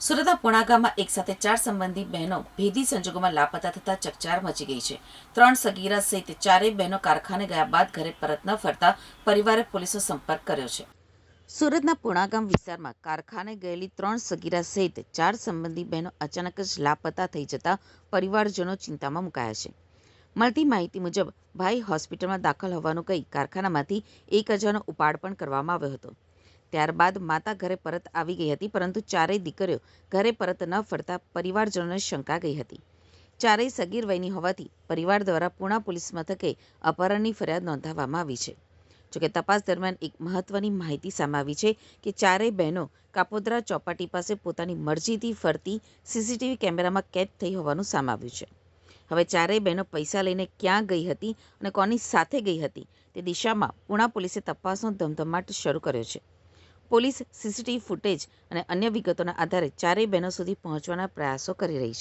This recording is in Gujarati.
સુરતના પુણા ગામમાં એક સાથે 4 સંબંધી બહેનો ભેદી સંજોગોમાં લાપતા થતા ચકચાર મચી ગઈ છે. 3 સગીરા સહિત 4 બહેનો કારખાને ગયા બાદ ઘરે પરત ન ફરતા પરિવારે પોલીસનો સંપર્ક કર્યો છે. સુરતના પુણા ગામ વિસ્તારમાં કારખાને ગયેલી 3 સગીરા સહિત 4 સંબંધી બહેનો અચાનક જ લાપતા થઈ જતા પરિવારજનો ચિંતામાં મુકાયા છે. મળતી માહિતી મુજબ ભાઈ હોસ્પિટલમાં દાખલ હોવાનું કહી કારખાનામાંથી 1000નો ઉપાડ પણ કરવામાં આવ્યો હતો. ત્યારબાદ માતા ઘરે પરત આવી ગઈ હતી, પરંતુ 4 દીકરીઓ ઘરે પરત ન ફરતા પરિવારજનોને શંકા ગઈ હતી. 4 સગીર વયની હોવાથી પરિવાર દ્વારા પુણા પોલીસ મથકે અપહરણની ફરિયાદ નોંધાવવામાં આવી છે. જોકે તપાસ દરમિયાન એક મહત્વની માહિતી સામે આવી છે કે 4 બહેનો કાપોદ્રા ચોપાટી પાસે પોતાની મરજીથી ફરતી સીસીટીવી કેમેરામાં કેદ થઈ હોવાનું સામે આવ્યું છે. હવે 4 બહેનો પૈસા લઈને ક્યાં ગઈ હતી અને કોની સાથે ગઈ હતી તે દિશામાં પુણા પોલીસે તપાસનો ધમધમાટ શરૂ કર્યો છે. પોલીસ સીસીટીવી ફૂટેજ અને અન્ય વિગતોના આધારે 4 બહેનો સુધી પહોંચવાના પ્રયાસો કરી રહી છે.